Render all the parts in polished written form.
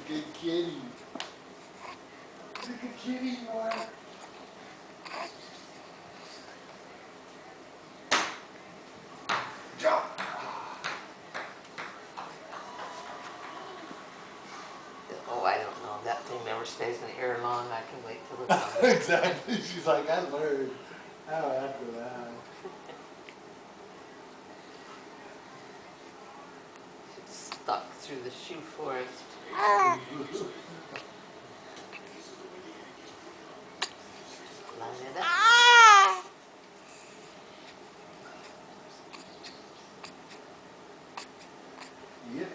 Good kitty. Look at kitty you are. Jump. Oh, I don't know. That thing never stays in the air long. I can wait till it's on. Exactly. She's like, I learned how after that. She's stuck through the shoe forest. Line it up. Yep.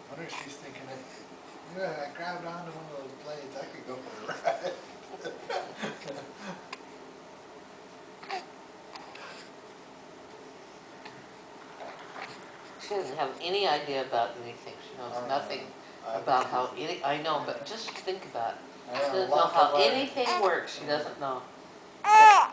I wonder if she's thinking that, yeah, I grabbed onto one of those blades, I could go for a ride. She doesn't have any idea about anything. She knows I know. nothing about how any. I know, but just think about it. I She know, doesn't know lots how of life. anything works. She doesn't know.